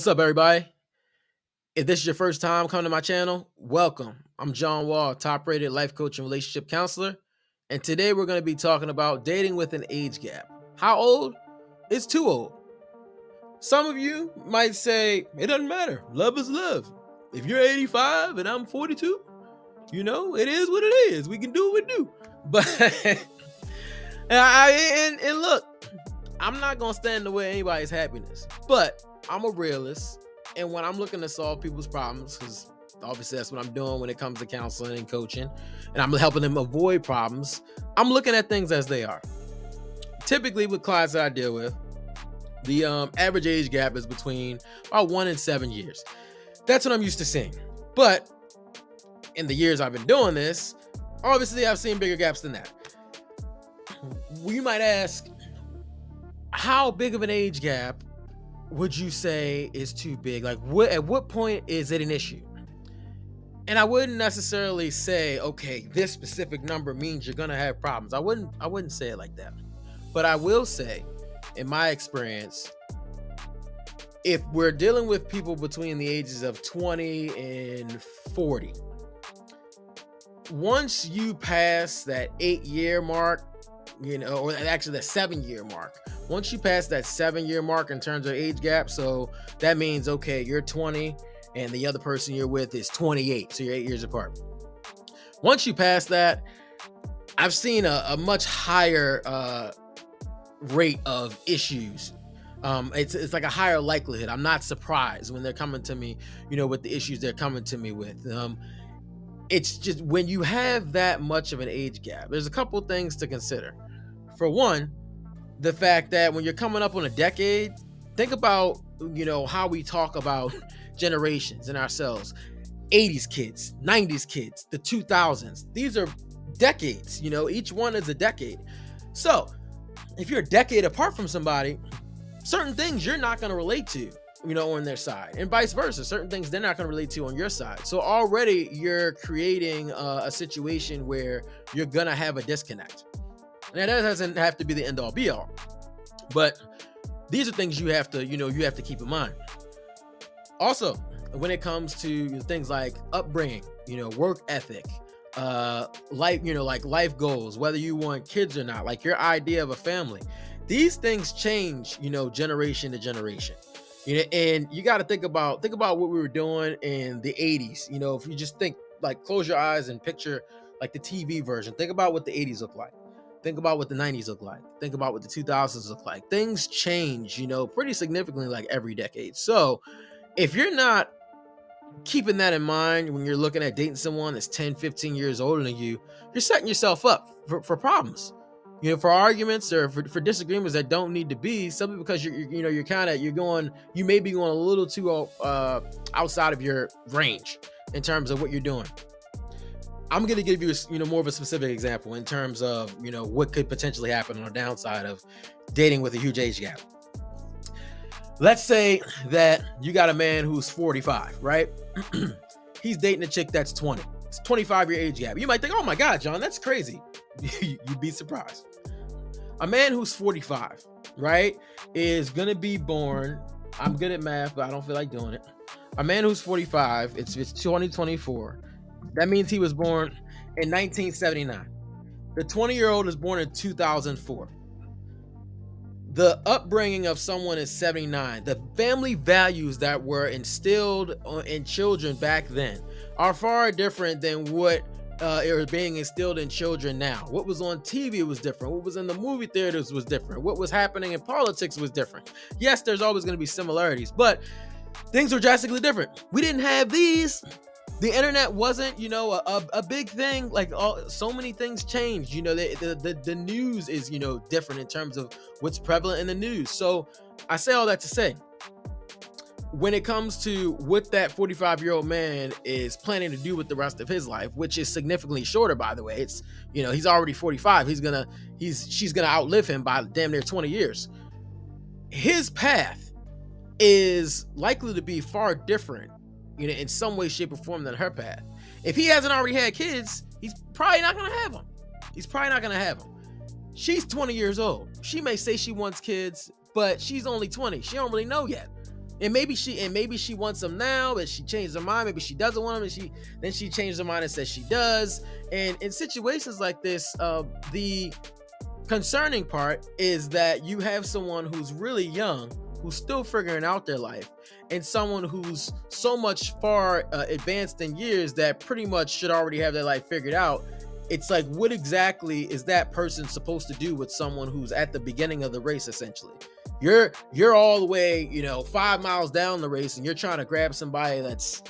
What's up, everybody? If this is your first time coming to my channel, welcome. I'm John Wall, top rated life coach and relationship counselor. And today we're going to be talking about dating with an age gap. How old? It's too old. Some of you might say, it doesn't matter. Love is love. If you're 85 and I'm 42, it is what it is. We can do what we do. But, and look, I'm not going to stand in the way of anybody's happiness. But I'm a realist. And when I'm looking to solve people's problems, because obviously that's what I'm doing when it comes to counseling and coaching, and I'm helping them avoid problems, I'm looking at things as they are. Typically with clients that I deal with, the average age gap is between about 1 and 7 years. That's what I'm used to seeing. But in the years I've been doing this, obviously I've seen bigger gaps than that. We might ask, how big of an age gap would you say is too big? Like, at what point is it an issue? And I wouldn't necessarily say, okay, this specific number means you're gonna have problems. I wouldn't say it like that. But I will say, in my experience, if we're dealing with people between the ages of 20 and 40, once you pass that 8-year mark, or actually the 7-year mark, once you pass that 7-year mark in terms of age gap, so that means, okay, you're 20 and the other person you're with is 28, so you're 8 years apart. Once you pass that, I've seen a much higher rate of issues. It's like a higher likelihood. I'm not surprised when they're coming to me, with the issues they're coming to me with. It's just when you have that much of an age gap, there's a couple things to consider. For one, the fact that when you're coming up on a decade, think about, how we talk about generations and ourselves. 80s kids, 90s kids, the 2000s. These are decades, each one is a decade. So if you're a decade apart from somebody, certain things you're not going to relate to, on their side, and vice versa. Certain things they're not going to relate to on your side. So already you're creating a situation where you're going to have a disconnect. Now that doesn't have to be the end all be all, but these are things you have to keep in mind. Also, when it comes to things like upbringing, work ethic, life, like life goals, whether you want kids or not, like your idea of a family, these things change, generation to generation. And you got to think about what we were doing in the 80s. If you just think, like, close your eyes and picture like the TV version. Think about what the 80s look like. Think about what the 90s look like. Think about what the 2000s look like. Things change, pretty significantly, like every decade. So if you're not keeping that in mind when you're looking at dating someone that's 10, 15 years older than you, you're setting yourself up for problems, for arguments or for disagreements that don't need to be, simply because you may be going a little too outside of your range in terms of what you're doing. I'm going to give you more of a specific example in terms of what could potentially happen on the downside of dating with a huge age gap. Let's say that you got a man who's 45, right? He's dating a chick that's 20. It's 25-year age gap. You might think, oh my God, John, that's crazy. You'd be surprised. A man who's 45, right, is going to be born. I'm good at math, but I don't feel like doing it. A man who's 45, it's 2024. That means he was born in 1979. The 20-year-old is born in 2004. The upbringing of someone is 79. The family values that were instilled in children back then are far different than what are being instilled in children now. What was on TV was different. What was in the movie theaters was different. What was happening in politics was different. Yes, there's always going to be similarities, but things were drastically different. We didn't have these. The internet wasn't, a big thing. Like, so many things changed. The news is, different in terms of what's prevalent in the news. So I say all that to say, when it comes to what that 45-year-old man is planning to do with the rest of his life, which is significantly shorter, by the way, it's, he's already 45. She's gonna outlive him by damn near 20 years. His path is likely to be far different, in some way, shape, or form than her path. If he hasn't already had kids, he's probably not gonna have them. She's 20 years old. She may say she wants kids, but she's only 20. She don't really know yet. And maybe she wants him now, but she changed her mind. Maybe she doesn't want him, and she changed her mind and says she does. And in situations like this, the concerning part is that you have someone who's really young, who's still figuring out their life, and someone who's so much far advanced in years that pretty much should already have their life figured out. It's like, what exactly is that person supposed to do with someone who's at the beginning of the race? Essentially, you're all the way, 5 miles down the race, and you're trying to grab somebody that's,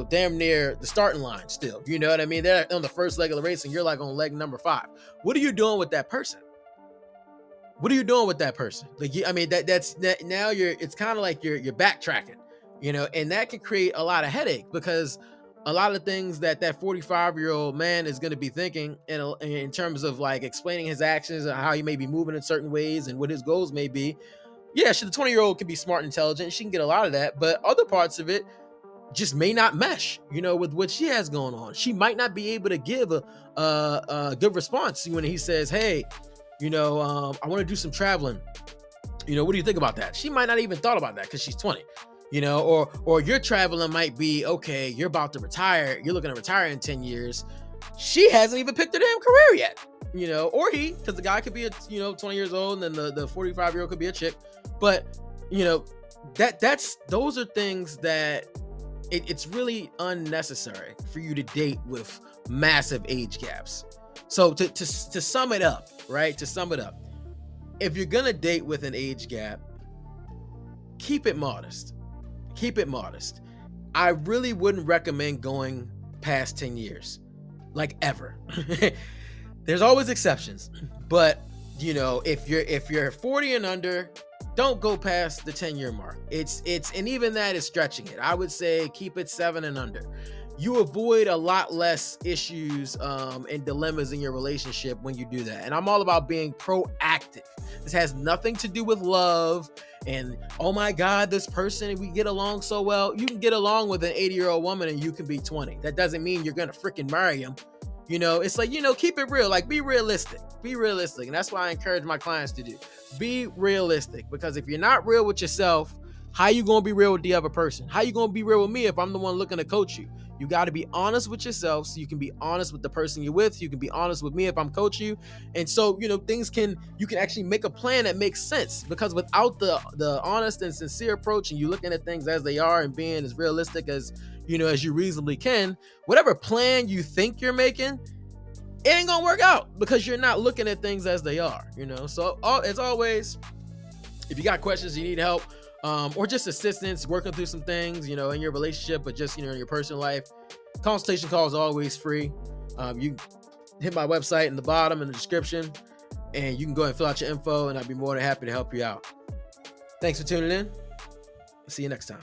damn near the starting line still. You know what I mean? They're on the first leg of the race, and you're like on leg number 5. What are you doing with that person? What are you doing with that person? Like, I mean, that's that now it's kind of like you're backtracking, and that can create a lot of headache, because a lot of things that 45-year-old man is going to be thinking in terms of like explaining his actions and how he may be moving in certain ways and what his goals may be. Yeah, the 20-year-old can be smart and intelligent. She can get a lot of that, but other parts of it just may not mesh, with what she has going on. She might not be able to give a good response when he says, hey, I want to do some traveling. What do you think about that? She might not even thought about that because she's 20, or your traveling might be, okay, you're about to retire. You're looking to retire in 10 years. She hasn't even picked her damn career yet, or he, because the guy could be 20 years old, and then the 45-year-old could be a chick. But, those are things that it's really unnecessary for you to date with massive age gaps. So to sum it up, right? To sum it up, if you're gonna date with an age gap, keep it modest. Keep it modest. I really wouldn't recommend going past 10 years, like ever. There's always exceptions, but if you're 40 and under, don't go past the 10-year mark. And even that is stretching it. I would say keep it 7 and under. You avoid a lot less issues and dilemmas in your relationship when you do that. And I'm all about being proactive. This has nothing to do with love and, oh my God, this person, we get along so well. You can get along with an 80-year-old woman and you can be 20. That doesn't mean you're going to freaking marry him. It's like, keep it real. Like, be realistic. Be realistic. And that's why I encourage my clients to do. Be realistic. Because if you're not real with yourself, how you going to be real with the other person? How you going to be real with me if I'm the one looking to coach you? You got to be honest with yourself so you can be honest with the person you're with. You can be honest with me if I'm coaching you. And so, you can actually make a plan that makes sense, because without the honest and sincere approach, and you looking at things as they are and being as realistic as you reasonably can, whatever plan you think you're making, it ain't gonna work out because you're not looking at things as they are, So as always, if you got questions, you need help, or just assistance working through some things, in your relationship, but just, in your personal life, consultation call is always free. You hit my website in the bottom in the description, and you can go ahead and fill out your info, and I'd be more than happy to help you out. Thanks for tuning in. See you next time.